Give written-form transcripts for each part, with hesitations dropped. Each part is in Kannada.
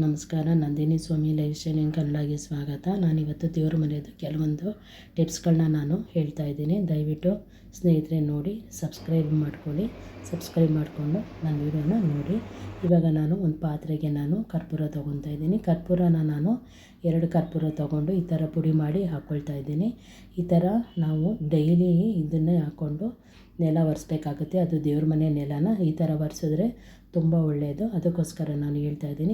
ನಮಸ್ಕಾರ. ನಂದಿನಿ ಸ್ವಾಮಿ ಲೈಫ್ ಸ್ಟೈಲ್ ಕನ್ನಡಗೆ ಸ್ವಾಗತ. ನಾನಿವತ್ತು ದೇವ್ರ ಮನೆಯದು ಕೆಲವೊಂದು ಟಿಪ್ಸ್ಗಳನ್ನ ನಾನು ಹೇಳ್ತಾ ಇದ್ದೀನಿ. ದಯವಿಟ್ಟು ಸ್ನೇಹಿತರೆ ನೋಡಿ ಸಬ್ಸ್ಕ್ರೈಬ್ ಮಾಡಿಕೊಂಡು ನನ್ನ ವೀಡಿಯೋನ ನೋಡಿ. ಇವಾಗ ನಾನು ಒಂದು ಪಾತ್ರೆಗೆ ನಾನು ಕರ್ಪೂರ ತೊಗೊತಾ ಇದ್ದೀನಿ. ಕರ್ಪೂರನ ನಾನು 2 ಕರ್ಪೂರ ತೊಗೊಂಡು ಈ ಥರ ಪುಡಿ ಮಾಡಿ ಹಾಕ್ಕೊಳ್ತಾ ಇದ್ದೀನಿ. ಈ ಥರ ನಾವು ಡೈಲಿ ಇದನ್ನೇ ಹಾಕ್ಕೊಂಡು ನೆಲ ಒರೆಸ್ಬೇಕಾಗುತ್ತೆ. ಅದು ದೇವ್ರ ಮನೆ ನೆಲನ ಈ ಥರ ಒರೆಸಿದ್ರೆ ತುಂಬ ಒಳ್ಳೆಯದು. ಅದಕ್ಕೋಸ್ಕರ ನಾನು ಹೇಳ್ತಾ ಇದ್ದೀನಿ.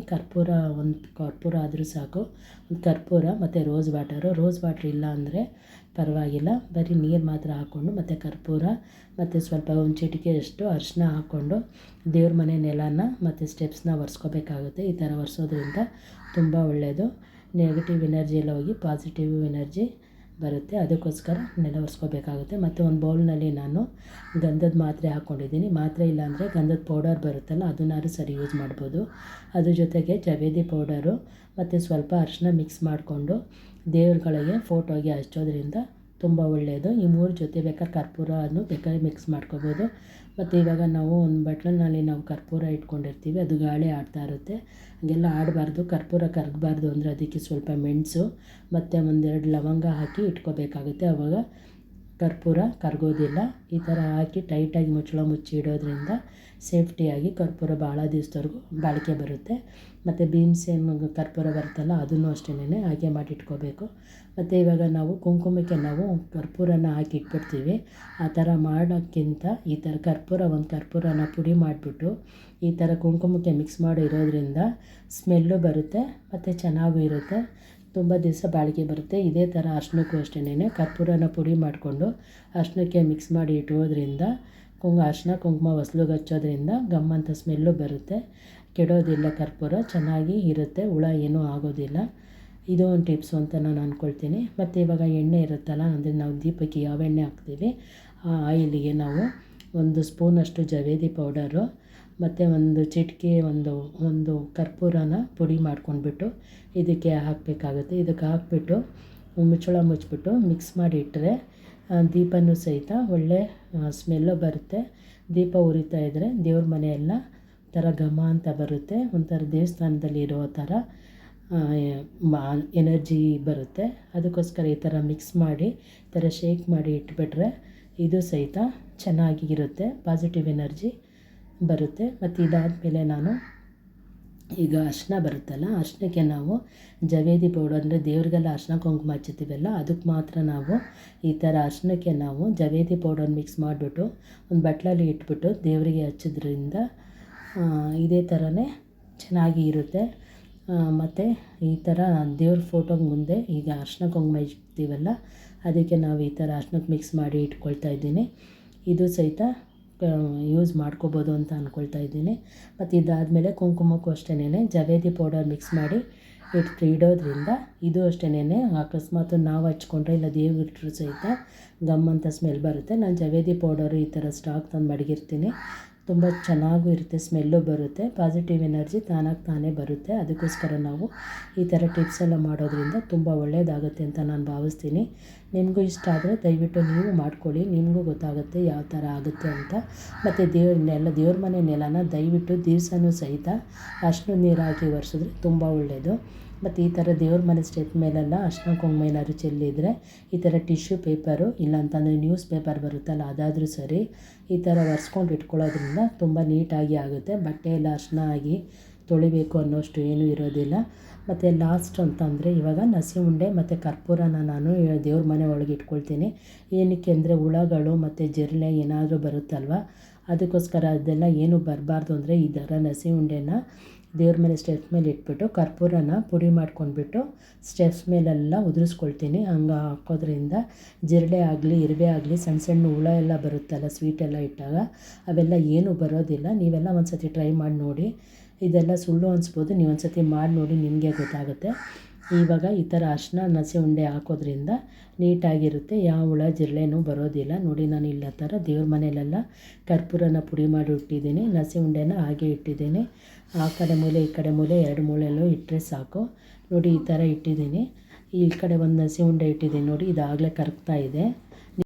ಒಂದು ಕರ್ಪೂರ ಆದರೂ ಸಾಕು. ಒಂದು ಕರ್ಪೂರ ಮತ್ತು ರೋಸ್ ವಾಟರ್ ಇಲ್ಲ ಅಂದರೆ ಪರವಾಗಿಲ್ಲ, ಬರೀ ನೀರು ಮಾತ್ರ ಹಾಕ್ಕೊಂಡು ಮತ್ತು ಕರ್ಪೂರ ಮತ್ತು ಸ್ವಲ್ಪ ಒಂದು ಚಿಟಿಕೆಯಷ್ಟು ಅರಿಶಿನ ಹಾಕ್ಕೊಂಡು ದೇವ್ರ ಮನೆ ನೆಲನ ಮತ್ತು ಸ್ಟೆಪ್ಸ್ನ ಒರೆಸ್ಕೋಬೇಕಾಗುತ್ತೆ. ಈ ಥರ ಒರೆಸೋದ್ರಿಂದ ತುಂಬ ಒಳ್ಳೆಯದು. ನೆಗೆಟಿವ್ ಎನರ್ಜಿ ಎಲ್ಲ ಹೋಗಿ ಪಾಸಿಟಿವ್ ಎನರ್ಜಿ ಬರುತ್ತೆ. ಅದಕ್ಕೋಸ್ಕರ ನೆಲ ಒರೆಸ್ಕೋಬೇಕಾಗುತ್ತೆ. ಮತ್ತು ಒಂದು ಬೌಲ್ನಲ್ಲಿ ನಾನು ಗಂಧದ ಮಾತ್ರೆ ಹಾಕ್ಕೊಂಡಿದ್ದೀನಿ. ಮಾತ್ರೆ ಇಲ್ಲಾಂದರೆ ಗಂಧದ ಪೌಡರ್ ಬರುತ್ತಲ್ಲ, ಅದನ್ನಾದ್ರೂ ಸರಿ ಯೂಸ್ ಮಾಡ್ಬೋದು. ಅದ್ರ ಜೊತೆಗೆ ಜವೇದಿ ಪೌಡರು ಮತ್ತು ಸ್ವಲ್ಪ ಅರಿಶಿನ ಮಿಕ್ಸ್ ಮಾಡಿಕೊಂಡು ದೇವ್ರುಗಳಿಗೆ ಫೋಟೋಗೆ ಹಚ್ಚೋದ್ರಿಂದ ತುಂಬ ಒಳ್ಳೆಯದು. ಈ 3 ಜೊತೆ ಬೇಕಾದ್ರೆ ಕರ್ಪೂರನೂ ಬೇಕಾದ್ರೆ ಮಿಕ್ಸ್ ಮಾಡ್ಕೋಬೋದು. ಮತ್ತು ಇವಾಗ ನಾವು ಒಂದು ಬಟ್ಲಲ್ಲಿ ನಾವು ಕರ್ಪೂರ ಇಟ್ಕೊಂಡಿರ್ತೀವಿ, ಅದು ಗಾಳಿ ಆಡ್ತಾ ಇರುತ್ತೆ. ಹಾಗೆಲ್ಲ ಆಡಬಾರ್ದು. ಕರ್ಪೂರ ಕರಗಬಾರ್ದು ಅಂದರೆ ಅದಕ್ಕೆ ಸ್ವಲ್ಪ ಮೆಣಸು ಮತ್ತು 1-2 ಲವಂಗ ಹಾಕಿ ಇಟ್ಕೋಬೇಕಾಗುತ್ತೆ. ಆವಾಗ ಕರ್ಪೂರ ಕರಗೋದಿಲ್ಲ. ಈ ಥರ ಹಾಕಿ ಟೈಟಾಗಿ ಮುಚ್ಚಳ ಮುಚ್ಚಿ ಇಡೋದ್ರಿಂದ ಸೇಫ್ಟಿಯಾಗಿ ಕರ್ಪೂರ ಭಾಳ ದಿವಸದವರೆಗೂ ಬಾಳಿಕೆ ಬರುತ್ತೆ. ಮತ್ತು ಭೀಮ್ಸೇನ್ ಕರ್ಪೂರ ಬರುತ್ತಲ್ಲ, ಅದನ್ನು ಅಷ್ಟೇ ಹಾಗೆ ಮಾಡಿ ಇಟ್ಕೋಬೇಕು. ಮತ್ತು ಇವಾಗ ನಾವು ಕುಂಕುಮಕ್ಕೆ ನಾವು ಕರ್ಪೂರನ ಹಾಕಿ ಇಟ್ಬಿಡ್ತೀವಿ. ಆ ಥರ ಮಾಡೋಕ್ಕಿಂತ ಈ ಥರ ಒಂದು ಕರ್ಪೂರನ ಪುಡಿ ಮಾಡಿಬಿಟ್ಟು ಈ ಥರ ಕುಂಕುಮಕ್ಕೆ ಮಿಕ್ಸ್ ಮಾಡಿ ಇರೋದ್ರಿಂದ ಸ್ಮೆಲ್ಲು ಬರುತ್ತೆ ಮತ್ತು ಚೆನ್ನಾಗೂ ಇರುತ್ತೆ. ತುಂಬ ದಿವಸ ಬಾಳಿಕೆ ಬರುತ್ತೆ. ಇದೇ ಥರ ಅರಿಶಿನಕ್ಕೂ ಅಷ್ಟೇ ಕರ್ಪೂರನ ಪುಡಿ ಮಾಡಿಕೊಂಡು ಅರಿಶಿನಕ್ಕೆ ಮಿಕ್ಸ್ ಮಾಡಿ ಇಟ್ಟೋದ್ರಿಂದ ಅರಿಶಿನ ಕುಂಕುಮ ಹೊಸ್ಲಿಗೆ ಹಚ್ಚೋದ್ರಿಂದ ಗಮ್ಮಂತ ಸ್ಮೆಲ್ಲು ಬರುತ್ತೆ. ಕೆಡೋದಿಲ್ಲ, ಕರ್ಪೂರ ಚೆನ್ನಾಗಿ ಇರುತ್ತೆ, ಹುಳ ಏನೂ ಆಗೋದಿಲ್ಲ. ಇದು ಒಂದು ಟಿಪ್ಸು ಅಂತ ನಾನು ಅಂದ್ಕೊಳ್ತೀನಿ. ಮತ್ತು ಇವಾಗ ಎಣ್ಣೆ ಇರುತ್ತಲ್ಲ, ಅಂದರೆ ನಾವು ದೀಪಕ್ಕೆ ಯಾವ ಎಣ್ಣೆ ಹಾಕ್ತೀವಿ ಆ ಆಯಿಲಿಗೆ ನಾವು 1 ಸ್ಪೂನಷ್ಟು ಜವೇದಿ ಪೌಡರು ಮತ್ತು ಒಂದು ಚಿಟಿಕೆ ಒಂದು ಕರ್ಪೂರನ ಪುಡಿ ಮಾಡ್ಕೊಂಡ್ಬಿಟ್ಟು ಇದಕ್ಕೆ ಹಾಕಬೇಕಾಗುತ್ತೆ. ಇದಕ್ಕೆ ಹಾಕ್ಬಿಟ್ಟು ಮುಚ್ಚಳ ಮುಚ್ಚಿಬಿಟ್ಟು ಮಿಕ್ಸ್ ಮಾಡಿ ಇಟ್ಟರೆ ದೀಪನೂ ಸಹಿತ ಒಳ್ಳೆ ಸ್ಮೆಲ್ಲು ಬರುತ್ತೆ. ದೀಪ ಉರಿತಾ ಇದ್ದರೆ ದೇವ್ರ ಮನೆಯೆಲ್ಲ ಥರ ಘಮ ಅಂತ ಬರುತ್ತೆ. ಒಂಥರ ದೇವಸ್ಥಾನದಲ್ಲಿ ಇರೋ ಥರ ಎನರ್ಜಿ ಬರುತ್ತೆ. ಅದಕ್ಕೋಸ್ಕರ ಈ ಥರ ಮಿಕ್ಸ್ ಮಾಡಿ ಈ ಥರ ಶೇಕ್ ಮಾಡಿ ಇಟ್ಬಿಟ್ರೆ ಇದು ಸಹಿತ ಚೆನ್ನಾಗಿ ಇರುತ್ತೆ, ಪಾಸಿಟಿವ್ ಎನರ್ಜಿ ಬರುತ್ತೆ. ಮತ್ತು ಇದಾದಮೇಲೆ ನಾನು ಈಗ ಅರಿಶಿನ ಬರುತ್ತಲ್ಲ, ಅರಿಶಿನಕ್ಕೆ ನಾವು ಜವೇದಿ ಪೌಡರ್ ಅಂದರೆ ದೇವ್ರಿಗೆಲ್ಲ ಅರಿಶಿನ ಕುಂಕುಮ ಹಚ್ಚುತ್ತೀವಲ್ಲ, ಅದಕ್ಕೆ ಮಾತ್ರ ನಾವು ಈ ಥರ ಅರಿಶಿನಕ್ಕೆ ನಾವು ಜವೇದಿ ಪೌಡರ್ ಮಿಕ್ಸ್ ಮಾಡಿಬಿಟ್ಟು ಒಂದು ಬಟ್ಲಲ್ಲಿ ಇಟ್ಬಿಟ್ಟು ದೇವರಿಗೆ ಹಚ್ಚೋದ್ರಿಂದ ಇದೇ ಥರನೇ ಚೆನ್ನಾಗಿ ಇರುತ್ತೆ. ಮತ್ತು ಈ ಥರ ದೇವ್ರ ಫೋಟೋಗೆ ಮುಂದೆ ಈಗ ಅರಿಶಿನ ಕುಂಕುಮ ಇಡ್ತೀವಲ್ಲ, ಅದಕ್ಕೆ ನಾವು ಈ ಥರ ಅರಿಶಿನಕ್ಕೆ ಮಿಕ್ಸ್ ಮಾಡಿ ಇಟ್ಕೊಳ್ತಾ ಇದ್ದೀನಿ. ಇದು ಸಹಿತ ಯೂಸ್ ಮಾಡ್ಕೋಬೋದು ಅಂತ ಅಂದ್ಕೊಳ್ತಾ ಇದ್ದೀನಿ. ಮತ್ತು ಇದಾದಮೇಲೆ ಕುಂಕುಮಕ್ಕೂ ಅಷ್ಟೇ ಜವೇದಿ ಪೌಡರ್ ಮಿಕ್ಸ್ ಮಾಡಿ ಇಡೋದ್ರಿಂದ ಇದು ಅಷ್ಟೇ ಅಕಸ್ಮಾತ್ ನಾವು ಹಚ್ಕೊಂಡ್ರೆ ಇಲ್ಲ ದೇವ್ರು ಇಟ್ಟರು ಸಹಿತ ಗಮ್ಮಂತ ಸ್ಮೆಲ್ ಬರುತ್ತೆ. ನಾನು ಜವೇದಿ ಪೌಡರು ಈ ಥರ ಸ್ಟಾಕ್ ತಂದು ಮಡಗಿರ್ತೀನಿ. ತುಂಬ ಚೆನ್ನಾಗೂ ಇರುತ್ತೆ, ಸ್ಮೆಲ್ಲು ಬರುತ್ತೆ, ಪಾಸಿಟಿವ್ ಎನರ್ಜಿ ತಾನೇ ಬರುತ್ತೆ. ಅದಕ್ಕೋಸ್ಕರ ನಾವು ಈ ಥರ ಟಿಪ್ಸ್ ಎಲ್ಲ ಮಾಡೋದ್ರಿಂದ ತುಂಬ ಒಳ್ಳೆಯದಾಗುತ್ತೆ ಅಂತ ನಾನು ಭಾವಿಸ್ತೀನಿ. ನಿಮಗೂ ಇಷ್ಟ ಆದರೆ ದಯವಿಟ್ಟು ನೀವು ಮಾಡ್ಕೊಳ್ಳಿ, ನಿಮಗೂ ಗೊತ್ತಾಗುತ್ತೆ ಯಾವ ಥರ ಆಗುತ್ತೆ ಅಂತ. ಮತ್ತು ದೇವ್ರ ಮನೆ ನೆಲನ ದಯವಿಟ್ಟು ದಿವಸನೂ ಸಹಿತ ಅರಿಶಿನ ನೀರು ಹಾಕಿ ಒರೆಸಿದ್ರೆ ತುಂಬ ಒಳ್ಳೆಯದು. ಮತ್ತು ಈ ಥರ ದೇವ್ರ ಮನೆ ಸ್ಟೆಪ್ ಮೇಲೆಲ್ಲ ಅರಿಶಿನ ಕುಂಕುಮ ಏನಾದ್ರು ಚೆಲ್ಲಿದರೆ ಈ ಥರ ಟಿಶ್ಯೂ ಪೇಪರು ಇಲ್ಲಾಂತಂದರೆ ನ್ಯೂಸ್ ಪೇಪರ್ ಬರುತ್ತಲ್ಲ, ಅದಾದರೂ ಸರಿ ಈ ಥರ ಒರೆಸ್ಕೊಂಡು ಇಟ್ಕೊಳ್ಳೋದ್ರಿಂದ ತುಂಬ ನೀಟಾಗಿ ಆಗುತ್ತೆ. ಬಟ್ಟೆ ಎಲ್ಲ ಅರಿಶಿನ ಆಗಿ ತೊಳಿಬೇಕು ಅನ್ನೋಷ್ಟು ಏನೂ ಇರೋದಿಲ್ಲ. ಮತ್ತು ಲಾಸ್ಟ್ ಅಂತಂದರೆ ಇವಾಗ ನಸಿ ಉಂಡೆ ಮತ್ತು ಕರ್ಪೂರನ ನಾನು ದೇವ್ರ ಮನೆ ಒಳಗೆ ಇಟ್ಕೊಳ್ತೀನಿ. ಏನಕ್ಕೆ ಅಂದರೆ ಹುಳಗಳು ಮತ್ತು ಜಿರಳೆ ಏನಾದರೂ ಬರುತ್ತಲ್ವ, ಅದಕ್ಕೋಸ್ಕರ ಅದೆಲ್ಲ ಏನೂ ಬರಬಾರ್ದು ಅಂದರೆ ಈ ಥರ ನಸಿ ಉಂಡೆನ ದೇವ್ರ ಮೇಲೆ ಸ್ಟೆಪ್ಸ್ ಮೇಲೆ ಇಟ್ಬಿಟ್ಟು ಕರ್ಪೂರನ ಪುಡಿ ಮಾಡ್ಕೊಂಡ್ಬಿಟ್ಟು ಸ್ಟೆಪ್ಸ್ ಮೇಲೆಲ್ಲ ಉದುರಿಸ್ಕೊಳ್ತೀನಿ. ಹಂಗೆ ಹಾಕೋದ್ರಿಂದ ಜಿರಳೆ ಆಗಲಿ ಇರುವೆ ಆಗಲಿ ಸಣ್ಣ ಸಣ್ಣ ಹುಳ ಎಲ್ಲ ಬರುತ್ತಲ್ಲ ಸ್ವೀಟೆಲ್ಲ ಇಟ್ಟಾಗ, ಅವೆಲ್ಲ ಏನೂ ಬರೋದಿಲ್ಲ. ನೀವೆಲ್ಲ ಒಂದು ಸತಿ ಟ್ರೈ ಮಾಡಿ ನೋಡಿ. ಇದೆಲ್ಲ ಸುಳ್ಳು ಅನಿಸ್ಬೋದು, ನೀವು ಒಂದು ಸತಿ ಮಾಡಿ ನೋಡಿ, ನಿಮಗೆ ಗೊತ್ತಾಗುತ್ತೆ. ಇವಾಗ ಈ ಥರ ಅರಿಶಿನ ನಸಿ ಉಂಡೆ ಹಾಕೋದ್ರಿಂದ ನೀಟಾಗಿರುತ್ತೆ, ಯಾವ ಹುಳ ಜಿರಳೆನೂ ಬರೋದಿಲ್ಲ. ನೋಡಿ, ನಾನು ಇಲ್ಲ ಥರ ದೇವ್ರ ಮನೆಯಲ್ಲೆಲ್ಲ ಕರ್ಪೂರನ ಪುಡಿ ಮಾಡಿ ಇಟ್ಟಿದ್ದೀನಿ, ನಸಿ ಉಂಡೆನ ಹಾಗೆ ಇಟ್ಟಿದ್ದೀನಿ. ಆ ಕಡೆ ಮೂಲೆ ಈ ಕಡೆ ಮೂಲೆ 2 ಮೂಲೆಯಲ್ಲೂ ಇಟ್ಟರೆ ಸಾಕು. ನೋಡಿ ಈ ಥರ ಇಟ್ಟಿದ್ದೀನಿ. ಈ ಕಡೆ ಒಂದು ನಸಿ ಉಂಡೆ ಇಟ್ಟಿದ್ದೀನಿ ನೋಡಿ, ಇದಾಗಲೇ ಕರಗ್ತಾ ಇದೆ.